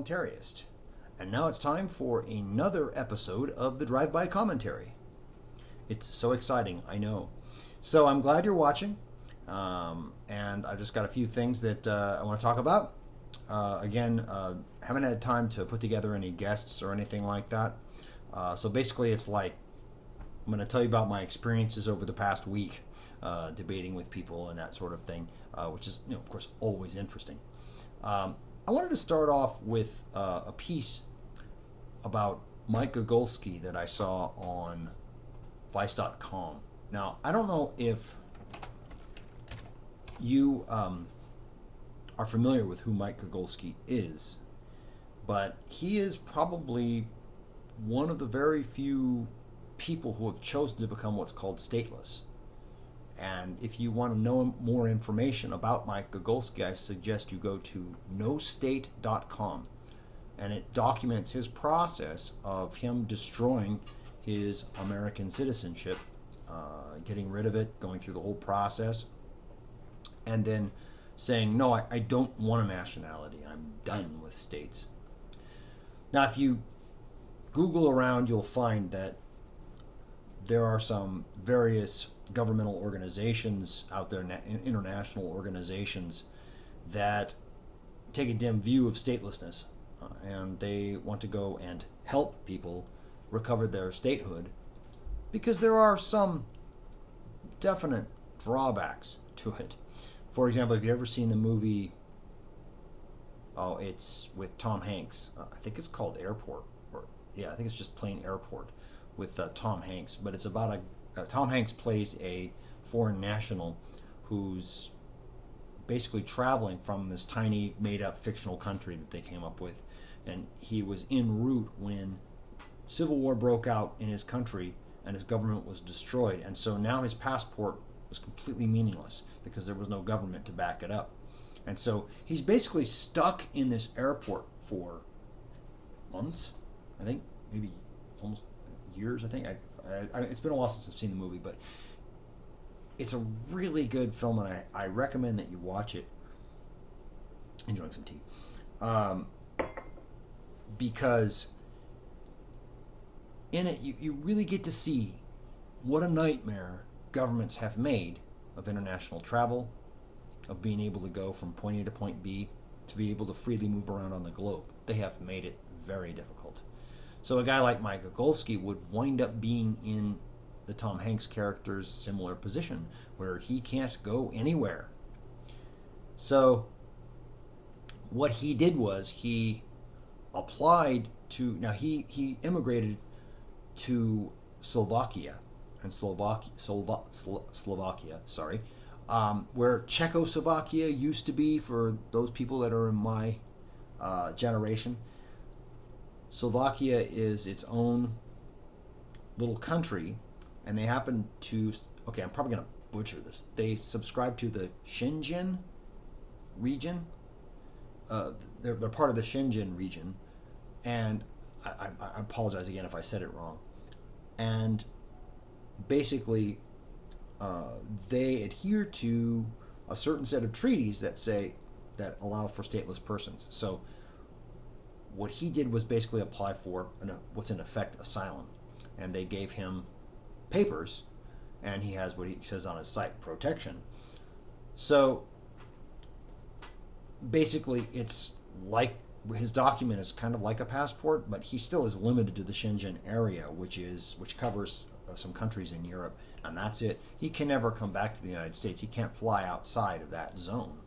voluntarist. And now it's time for another episode of the Drive-By Commentary. It's so exciting, I know. So I'm glad you're watching, and I've just got a few things that I want to talk about. Again, haven't had time to put together any guests or anything like that. So basically it's like I'm going to tell you about my experiences over the past week, debating with people and that sort of thing, which is, of course, always interesting. I wanted to start off with a piece about Mike Gogolski that I saw on Vice.com. Now, I don't know if you are familiar with who Mike Gogolski is, but he is probably one of the very few people who have chosen to become what's called stateless. And if you want to know more information about Mike Gogolski, I suggest you go to nostate.com, and it documents his process of him destroying his American citizenship, getting rid of it, going through the whole process, and then saying, no, I don't want a nationality. I'm done with states. Now, if you Google around, you'll find that there are some various governmental organizations out there, international organizations, that take a dim view of statelessness, and they want to go and help people recover their statehood, because there are some definite drawbacks to it. For example, have you ever seen the movie, it's with Tom Hanks, I think it's called Airport, or yeah, I think it's just plain Airport, with Tom Hanks, but it's about Tom Hanks plays a foreign national who's basically traveling from this tiny made-up fictional country that they came up with, and he was en route when civil war broke out in his country and his government was destroyed, and so now his passport was completely meaningless because there was no government to back it up. And so he's basically stuck in this airport for months, I think, maybe almost years. I think it's been a while since I've seen the movie, but it's a really good film, and I recommend that you watch it. Enjoying some tea, because in it you really get to see what a nightmare governments have made of international travel, of being able to go from point A to point B, to be able to freely move around on the globe. They have made it very difficult. So a guy like Mike Gogolski would wind up being in the Tom Hanks character's similar position, where he can't go anywhere. So what he did was he applied to, now he immigrated to Slovakia, where Czechoslovakia used to be, for those people that are in my generation. Slovakia is its own little country, and they happen to, okay, I'm probably going to butcher this. They subscribe to the Schengen region. They're part of the Schengen region, and I apologize again if I said it wrong. And basically, they adhere to a certain set of treaties that allow for stateless persons. So what he did was basically apply for what's in effect asylum, and they gave him papers, and he has what he says on his site, protection. So basically it's like his document is kind of like a passport, but he still is limited to the Schengen area, which covers some countries in Europe, and that's it. He can never come back to the United States. He can't fly outside of that zone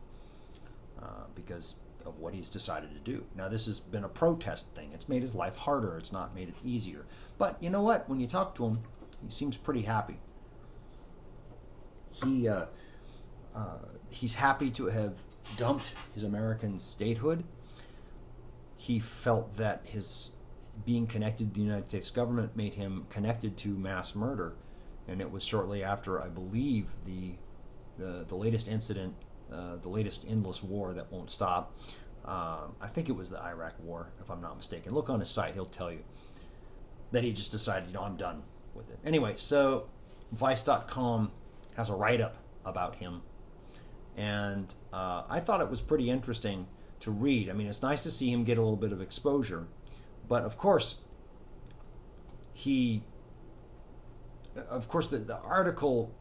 because of what he's decided to do. Now, this has been a protest thing. It's made his life harder. It's not made it easier. But you know what? When you talk to him, he seems pretty happy. He's happy to have dumped his American statehood. He felt that his being connected to the United States government made him connected to mass murder, and it was shortly after, I believe, the latest incident, the latest endless war that won't stop. I think it was the Iraq War, if I'm not mistaken. Look on his site; he'll tell you that he just decided, I'm done with it. Anyway, so Vice.com has a write-up about him, and I thought it was pretty interesting to read. I mean, it's nice to see him get a little bit of exposure, but of course, he, the article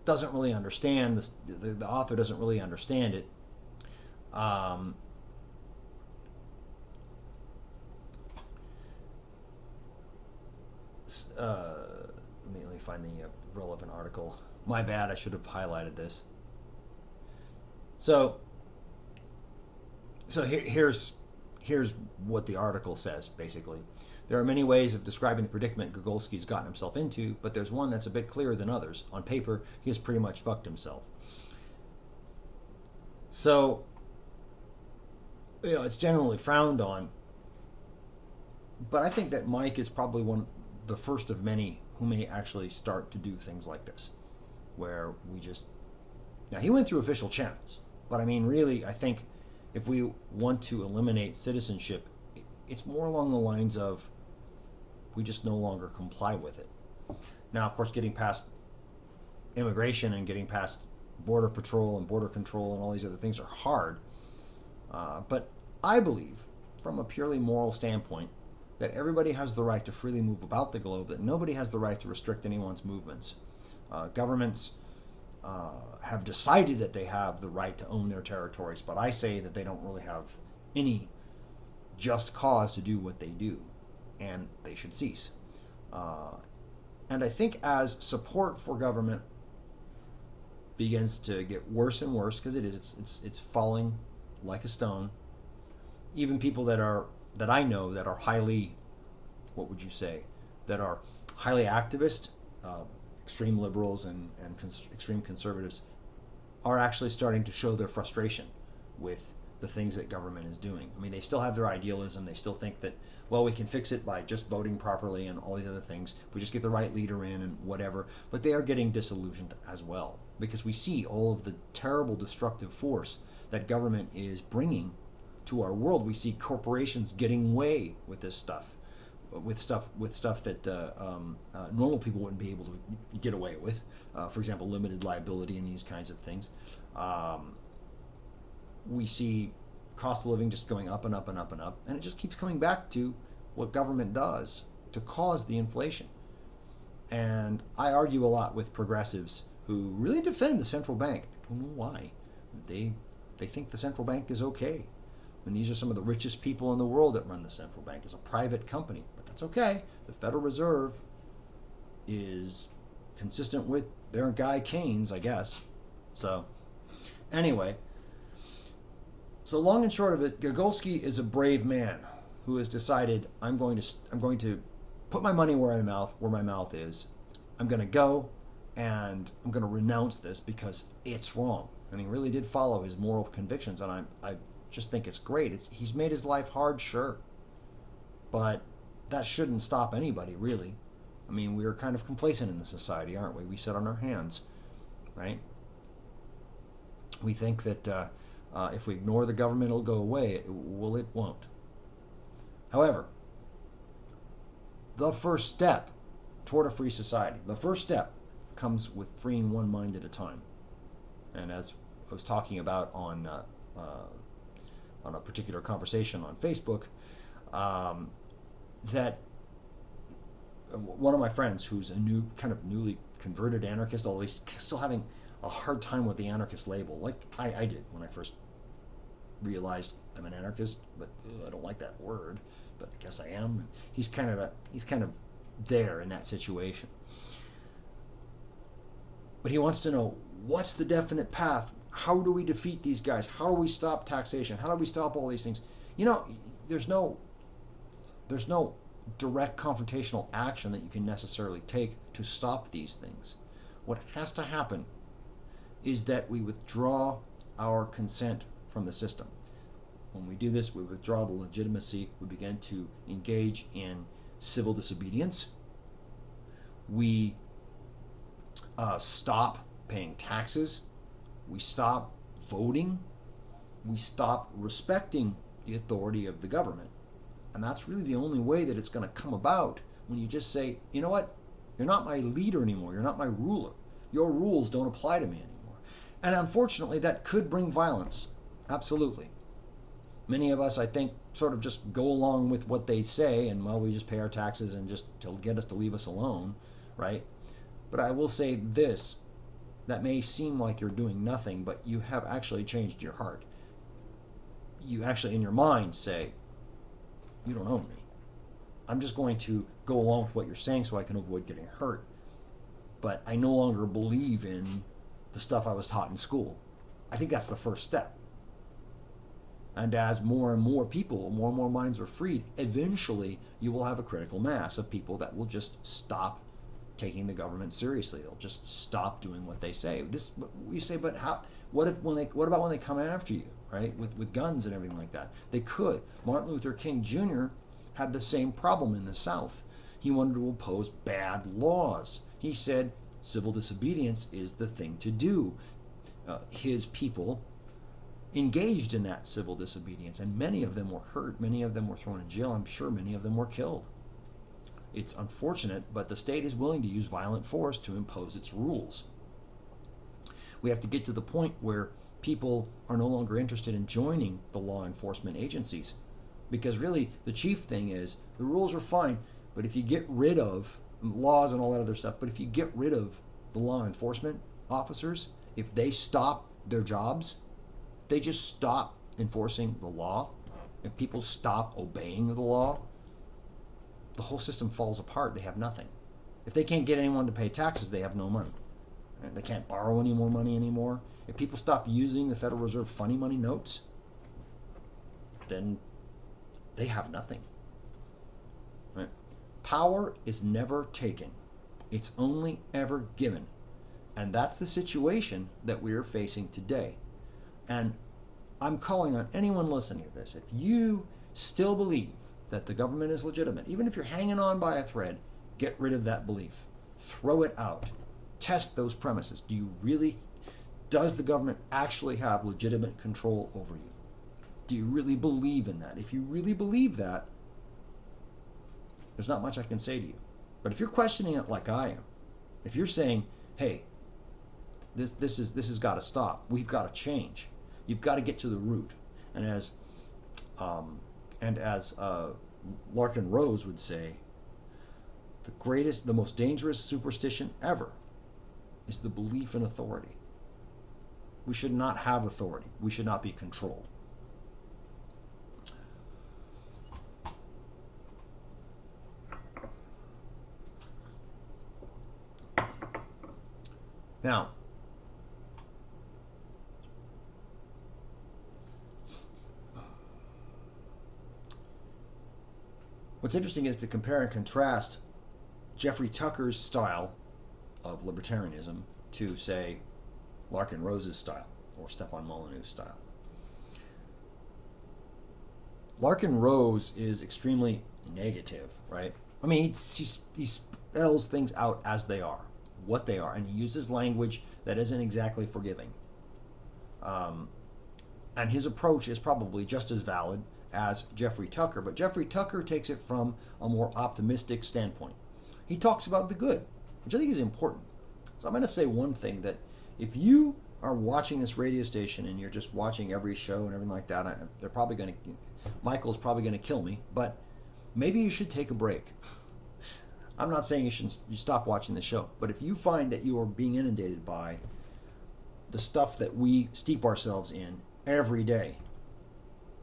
doesn't really understand this. The author doesn't really understand it. Um, let me find the relevant article. My bad. I should have highlighted this. So here's what the article says basically. There are many ways of describing the predicament Gogolski's gotten himself into, but there's one that's a bit clearer than others. On paper, he has pretty much fucked himself. So, it's generally frowned on, but I think that Mike is probably the first of many who may actually start to do things like this, where we just now he went through official channels, but I mean, really, I think if we want to eliminate citizenship, it's more along the lines of we just no longer comply with it. Now, of course, getting past immigration and getting past border patrol and border control and all these other things are hard. But I believe, from a purely moral standpoint, that everybody has the right to freely move about the globe, that nobody has the right to restrict anyone's movements. Governments have decided that they have the right to own their territories, but I say that they don't really have any just cause to do what they do, and they should cease. And I think as support for government begins to get worse and worse, because it's falling like a stone. Even people that I know that are highly, what would you say, that are highly activist, extreme liberals and extreme conservatives, are actually starting to show their frustration with the things that government is doing. I mean, they still have their idealism. They still think that, well, we can fix it by just voting properly and all these other things. We just get the right leader in and whatever. But they are getting disillusioned as well, because we see all of the terrible destructive force that government is bringing to our world. We see corporations getting away with this stuff, with stuff that normal people wouldn't be able to get away with. For example, limited liability and these kinds of things. We see cost of living just going up and up and up and up, and it just keeps coming back to what government does to cause the inflation. And I argue a lot with progressives who really defend the central bank. I don't know why. They think the central bank is okay. And these are some of the richest people in the world that run the central bank. It's a private company, but that's okay. The Federal Reserve is consistent with their guy Keynes, I guess. So anyway, so long and short of it, Gogolski is a brave man who has decided I'm going to put my money where my mouth is. I'm going to go and I'm going to renounce this because it's wrong. And he really did follow his moral convictions, and I just think it's great. He's made his life hard, sure, but that shouldn't stop anybody, really. I mean, we're kind of complacent in the society, aren't we? We sit on our hands, right? We think that if we ignore the government, it'll go away. Well, it won't. However, the first step toward a free society, the first step comes with freeing one mind at a time. And as I was talking about on a particular conversation on Facebook, that one of my friends who's a newly converted anarchist, although he's still having a hard time with the anarchist label, like I did when I first realized I'm an anarchist, but I don't like that word, but I guess I am. He's kind of there in that situation. But he wants to know, what's the definite path? How do we defeat these guys? How do we stop taxation? How do we stop all these things? There's no direct confrontational action that you can necessarily take to stop these things. What has to happen is that we withdraw our consent from the system. When we do this, we withdraw the legitimacy. We begin to engage in civil disobedience. We stop paying taxes. We stop voting. We stop respecting the authority of the government. And that's really the only way that it's going to come about, when you just say, you know what, you're not my leader anymore, you're not my ruler. Your rules don't apply to me anymore. And unfortunately, that could bring violence. Absolutely. Many of us, I think, sort of just go along with what they say, and well, we just pay our taxes and just to get us to leave us alone, right? But I will say this, that may seem like you're doing nothing, but you have actually changed your heart. You actually, in your mind, say, you don't own me. I'm just going to go along with what you're saying so I can avoid getting hurt. But I no longer believe in the stuff I was taught in school. I think that's the first step. And as more and more people, more and more minds are freed, eventually you will have a critical mass of people that will just stop taking the government seriously. They'll just stop doing what they say. This, you say, but how? What about when they come after you, right? With guns and everything like that. They could. Martin Luther King Jr. had the same problem in the South. He wanted to impose bad laws. He said civil disobedience is the thing to do. His people engaged in that civil disobedience, and many of them were hurt. Many of them were thrown in jail. I'm sure many of them were killed. It's unfortunate, but the state is willing to use violent force to impose its rules. We have to get to the point where people are no longer interested in joining the law enforcement agencies, because really the chief thing is the rules are fine, but if you get rid of laws and all that other stuff, but if you get rid of the law enforcement officers, if they stop their jobs, they just stop enforcing the law, if people stop obeying the law, the whole system falls apart. They have nothing. If they can't get anyone to pay taxes, they have no money. They can't borrow any more money anymore. If people stop using the Federal Reserve funny money notes, then they have nothing. Right? Power is never taken. It's only ever given. And that's the situation that we are facing today. And I'm calling on anyone listening to this, if you still believe that the government is legitimate, even if you're hanging on by a thread, get rid of that belief. Throw it out. Test those premises. Does the government actually have legitimate control over you? Do you really believe in that? If you really believe that, there's not much I can say to you. But if you're questioning it like I am, if you're saying, hey, this has got to stop, we've got to change, you've got to get to the root. And as Larkin Rose would say, the most dangerous superstition ever is the belief in authority. We should not have authority. We should not be controlled. Now, what's interesting is to compare and contrast Jeffrey Tucker's style of libertarianism to, say, Larkin Rose's style or Stefan Molyneux's style. Larkin Rose is extremely negative, right? I mean, he spells things out as they are, what they are, and he uses language that isn't exactly forgiving. And his approach is probably just as valid as Jeffrey Tucker, but Jeffrey Tucker takes it from a more optimistic standpoint. He talks about the good, which I think is important. So I'm going to say one thing, that if you are watching this radio station and you're just watching every show and everything like that, Michael's probably going to kill me, but maybe you should take a break. I'm not saying you stop watching the show, but if you find that you are being inundated by the stuff that we steep ourselves in every day,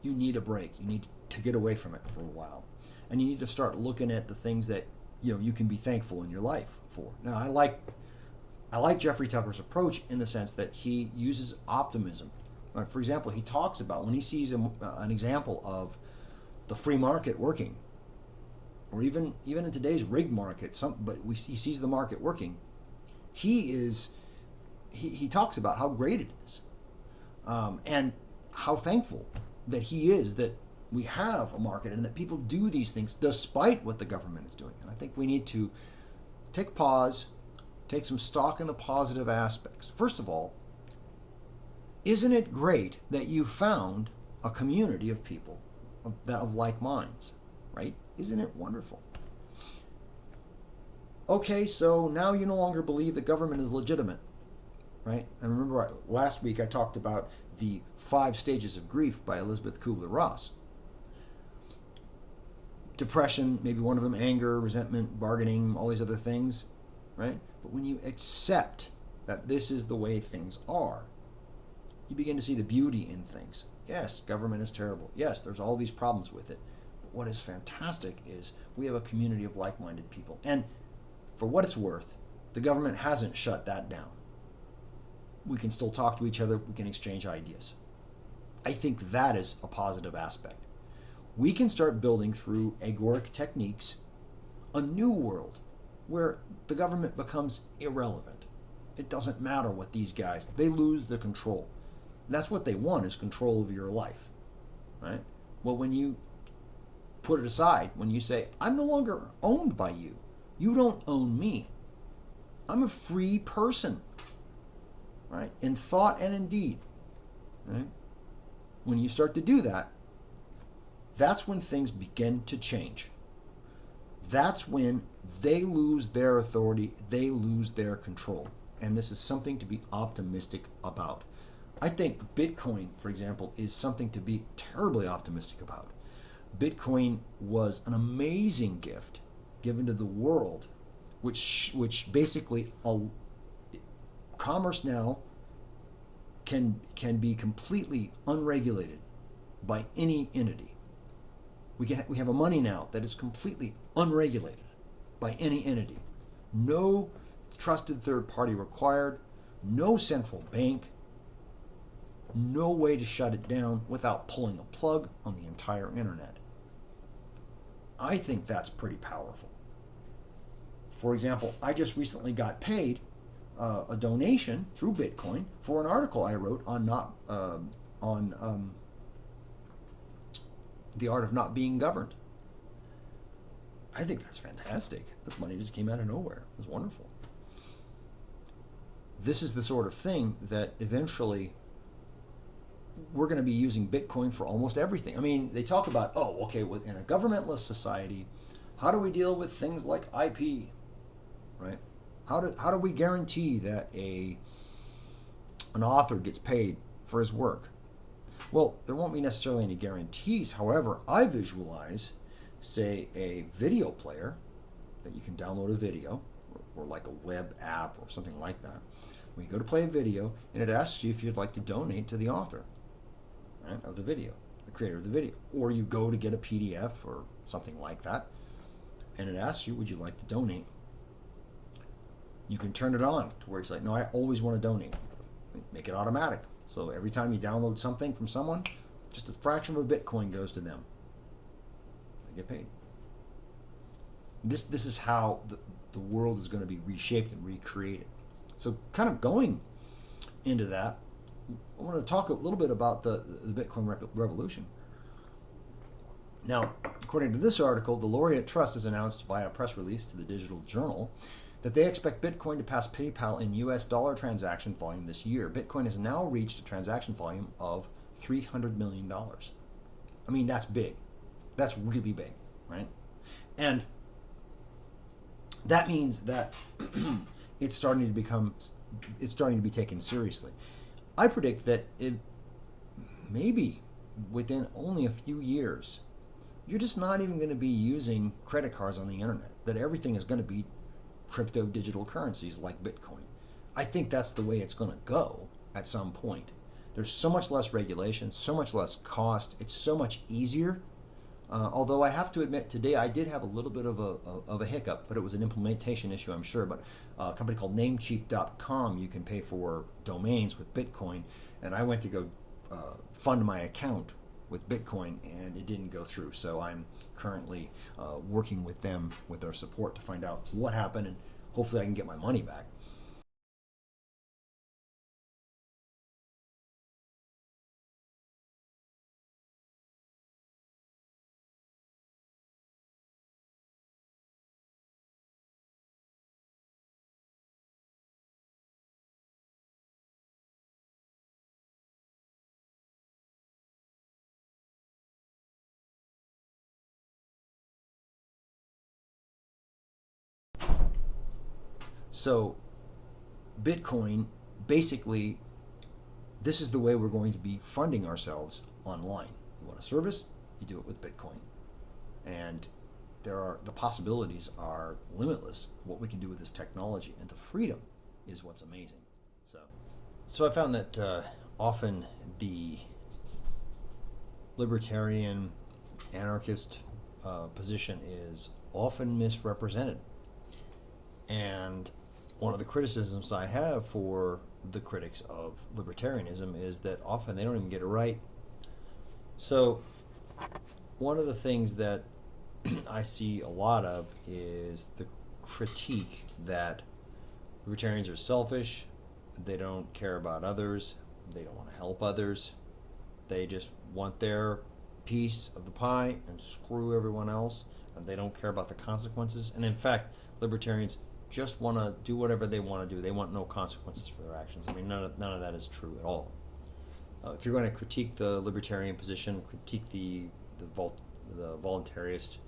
you need a break. You need to get away from it for a while, and you need to start looking at the things that you can be thankful in your life for. Now, I like Jeffrey Tucker's approach in the sense that he uses optimism. For example, he talks about when he sees an example of the free market working, or even in today's rigged market, he sees the market working. He talks about how great it is, and how thankful that he is that we have a market and that people do these things despite what the government is doing. And I think we need to take a pause, take some stock in the positive aspects. First of all, isn't it great that you found a community of people of like minds, right? Isn't it wonderful? Okay, so now you no longer believe the government is legitimate, right? And remember, last week I talked about the 5 stages of grief by Elizabeth Kubler-Ross. Depression, maybe one of them, anger, resentment, bargaining, all these other things, right? But when you accept that this is the way things are, you begin to see the beauty in things. Yes, government is terrible. Yes, there's all these problems with it. But what is fantastic is we have a community of like-minded people. And for what it's worth, the government hasn't shut that down. We can still talk to each other. We can exchange ideas. I think that is a positive aspect. We can start building through agoric techniques a new world where the government becomes irrelevant. It doesn't matter what these guys, they lose the control. That's what they want, is control of your life, right? Well, when you put it aside, when you say, I'm no longer owned by you, you don't own me, I'm a free person, right? In thought and in deed, right? When you start to do that, that's when things begin to change. That's when they lose their authority, they lose their control. And this is something to be optimistic about. I think Bitcoin, for example, is something to be terribly optimistic about. Bitcoin was an amazing gift given to the world, which basically commerce now can be completely unregulated by any entity. We have a money now that is completely unregulated by any entity. No trusted third party required, no central bank, no way to shut it down without pulling a plug on the entire internet. I think that's pretty powerful. For example, I just recently got paid a donation through Bitcoin for an article I wrote on the art of not being governed. I think that's fantastic. This money just came out of nowhere. It was wonderful. This is the sort of thing that eventually we're going to be using Bitcoin for almost everything. I mean, they talk about, oh, okay, in a governmentless society, how do we deal with things like IP, right? How do we guarantee that an author gets paid for his work? Well, there won't be necessarily any guarantees. However, I visualize, say, a video player that you can download a video, or like a web app or something like that. When you go to play a video, and it asks you if you'd like to donate to the author, right, of the video, the creator of the video. Or you go to get a PDF or something like that, and it asks you, would you like to donate? You can turn it on to where it's like, no, I always want to donate. Make it automatic. So every time you download something from someone, just a fraction of a Bitcoin goes to them. They get paid. This is how the world is going to be reshaped and recreated. So kind of going into that, I want to talk a little bit about the Bitcoin revolution. Now, according to this article, the Laureate Trust has announced via a press release to the Digital Journal that they expect Bitcoin to pass PayPal in US dollar transaction volume this year. Bitcoin has now reached a transaction volume of $300 million. I mean, that's big. That's really big, right? And that means that it's starting to be taken seriously. I predict that maybe within only a few years, you're just not even going to be using credit cards on the internet, that everything is going to be crypto digital currencies like Bitcoin. I think that's the way it's going to go at some point. There's so much less regulation, so much less cost. It's so much easier. Although I have to admit, today I did have a little bit of a hiccup, but it was an implementation issue, I'm sure. But a company called Namecheap.com, you can pay for domains with Bitcoin, and I went to go fund my account with Bitcoin, and it didn't go through. So I'm currently working with them, with their support, to find out what happened, and hopefully I can get my money back. So Bitcoin basically, this is the way we're going to be funding ourselves online. You want a service, you do it with Bitcoin. And the possibilities are limitless, what we can do with this technology, and the freedom is what's amazing. So I found that often the libertarian anarchist position is often misrepresented. And one of the criticisms I have for the critics of libertarianism is that often they don't even get it right. So one of the things that I see a lot of is the critique that libertarians are selfish, they don't care about others, they don't want to help others, they just want their piece of the pie and screw everyone else, and they don't care about the consequences. And in fact, libertarians just want to do whatever they want to do. They want no consequences for their actions. I mean, none of that is true at all. If you're going to critique the libertarian position, critique the voluntarist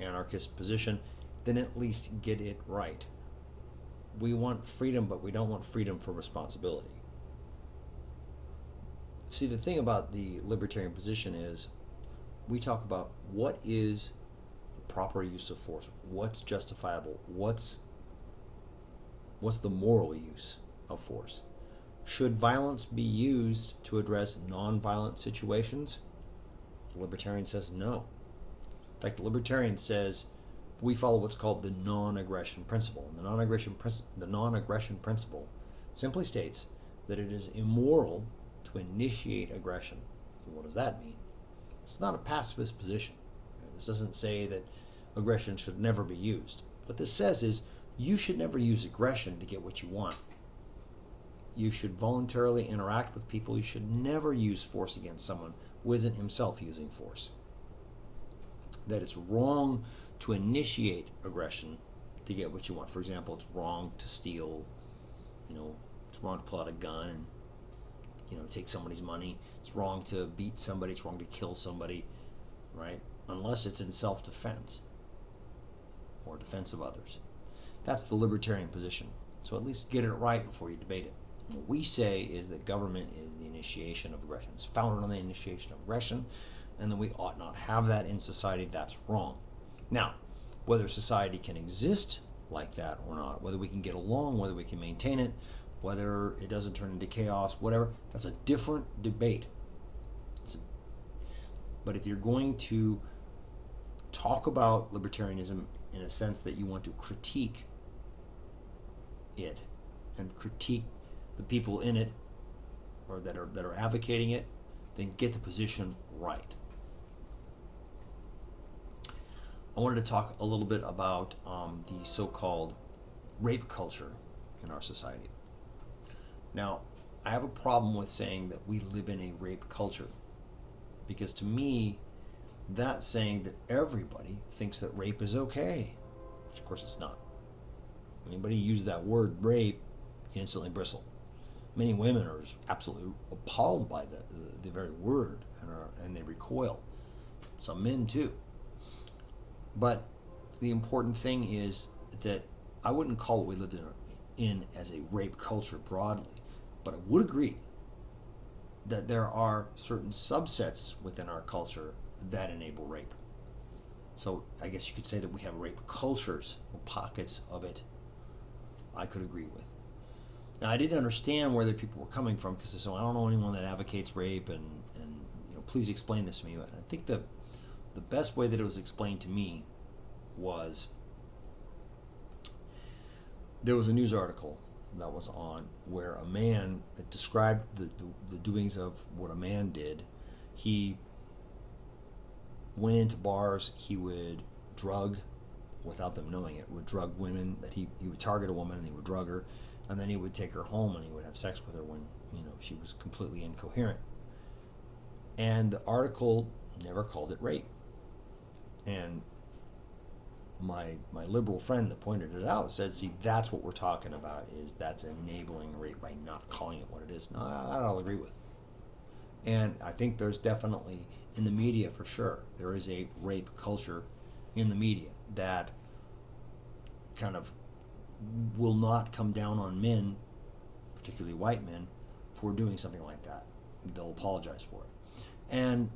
anarchist position, then at least get it right. We want freedom, but we don't want freedom for responsibility. See, the thing about the libertarian position is we talk about what is the proper use of force, what's justifiable, what's the moral use of force. Should violence be used to address non-violent situations? The libertarian says no. In fact, the libertarian says we follow what's called the non-aggression principle. And the non-aggression principle simply states that it is immoral to initiate aggression. So what does that mean? It's not a pacifist position. This doesn't say that aggression should never be used. What this says is you should never use aggression to get what you want. You should voluntarily interact with people. You should never use force against someone who isn't himself using force. That it's wrong to initiate aggression to get what you want. For example, it's wrong to steal, it's wrong to pull out a gun and, take somebody's money. It's wrong to beat somebody. It's wrong to kill somebody, right? Unless it's in self-defense or defense of others. That's the libertarian position. So at least get it right before you debate it. What we say is that government is the initiation of aggression. It's founded on the initiation of aggression, and then we ought not have that in society. That's wrong. Now, whether society can exist like that or not, whether we can get along, whether we can maintain it, whether it doesn't turn into chaos, whatever, that's a different debate. But if you're going to talk about libertarianism in a sense that you want to critique it and critique the people in it or that are advocating it, then get the position right. I wanted to talk a little bit about the so-called rape culture in our society. Now, I have a problem with saying that we live in a rape culture, because to me, that's saying that everybody thinks that rape is okay, which of course it's not. Anybody use that word rape, you instantly bristle. Many women are absolutely appalled by the very word and they recoil. Some men too. But the important thing is that I wouldn't call what we lived in as a rape culture broadly, but I would agree that there are certain subsets within our culture that enable rape. So I guess you could say that we have rape cultures, or pockets of it I could agree with. Now, I didn't understand where the people were coming from, because they said, well, I don't know anyone that advocates rape, and please explain this to me. I think the best way that it was explained to me was there was a news article that was on where a man described the doings of what a man did. He went into bars, he would drug, without them knowing it, would drug women, that he would target a woman and he would drug her, and then he would take her home and he would have sex with her when she was completely incoherent. And the article never called it rape. And my liberal friend that pointed it out said, see, that's what we're talking about, is that's enabling rape by not calling it what it is. No, I'll agree with. And I think there's definitely, in the media for sure, there is a rape culture in the media that kind of will not come down on men particularly white men, for doing something like that. They'll apologize for it. And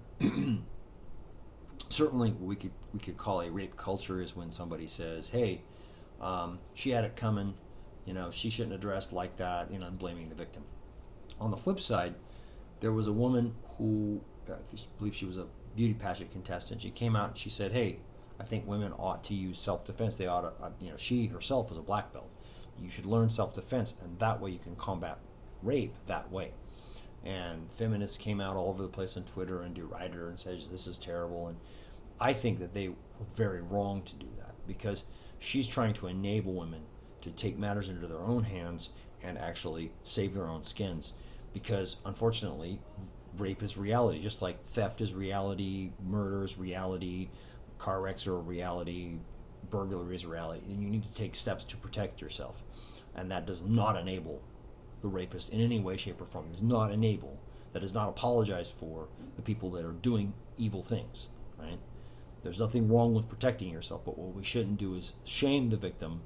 certainly we could call a rape culture is when somebody says, "Hey, she had it coming, she shouldn't have dressed like that," and blaming the victim. On the flip side, there was a woman who, I believe she was a beauty pageant contestant. She came out and she said, "Hey, I think women ought to use self-defense. They ought to, she herself was a black belt. You should learn self-defense, and that way you can combat rape that way." And feminists came out all over the place on Twitter and derided her and said, "This is terrible." And I think that they were very wrong to do that, because she's trying to enable women to take matters into their own hands and actually save their own skins. Because unfortunately, rape is reality, just like theft is reality, murder is reality, car wrecks are reality, burglary is reality, and you need to take steps to protect yourself. And that does not enable the rapist in any way, shape, or form. It does not enable, that does not apologize for the people that are doing evil things, right? There's nothing wrong with protecting yourself, but what we shouldn't do is shame the victim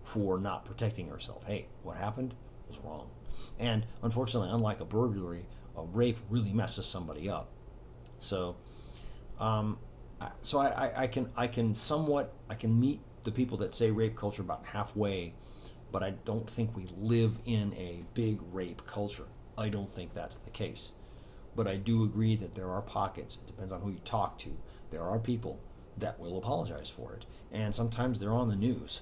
for not protecting herself. Hey, what happened was wrong. And unfortunately, unlike a burglary, a rape really messes somebody up. So, I can meet the people that say rape culture about halfway, but I don't think we live in a big rape culture. I don't think that's the case. But I do agree that there are pockets. It depends on who you talk to. There are people that will apologize for it, and sometimes they're on the news.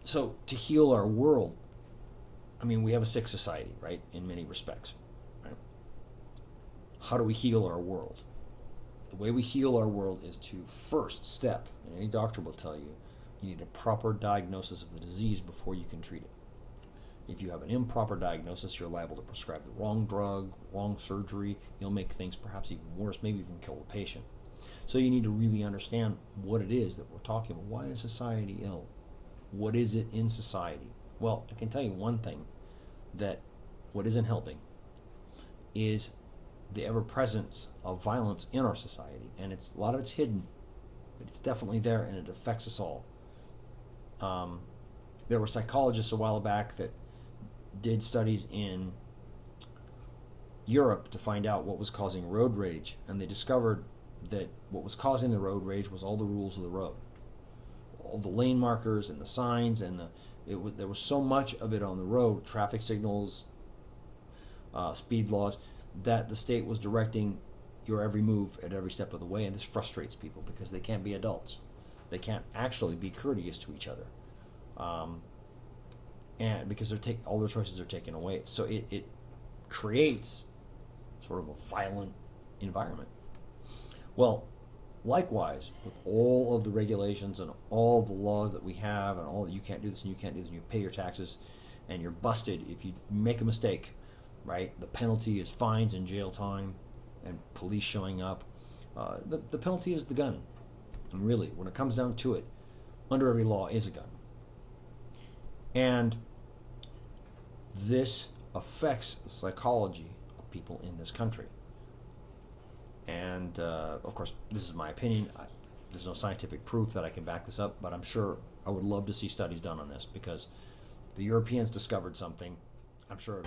So to heal our world, we have a sick society, right, in many respects, right? How do we heal our world? The way we heal our world is to first step, and any doctor will tell you, you need a proper diagnosis of the disease before you can treat it. If you have an improper diagnosis, you're liable to prescribe the wrong drug, wrong surgery. You'll make things perhaps even worse, maybe even kill the patient. So you need to really understand what it is that we're talking about. Why is society ill? What is it in society? Well, I can tell you one thing, that what isn't helping is the ever-presence of violence in our society. And a lot of it's hidden, but it's definitely there, and it affects us all. There were psychologists a while back that did studies in Europe to find out what was causing road rage, and they discovered that what was causing the road rage was all the rules of the road, all the lane markers and the signs, and there was so much of it on the road, traffic signals, speed laws, that the state was directing your every move at every step of the way, and this frustrates people because they can't be adults. They can't actually be courteous to each other. And because all their choices are taken away. So it creates sort of a violent environment. Well, likewise, with all of the regulations and all the laws that we have, and all that you can't do this and you can't do this, and you pay your taxes, and you're busted if you make a mistake, right? The penalty is fines and jail time and police showing up. The penalty is the gun. And really, when it comes down to it, under every law is a gun. And this affects the psychology of people in this country. And of course, this is my opinion. There's no scientific proof that I can back this up, but I'm sure I would love to see studies done on this, because the Europeans discovered something. I'm sure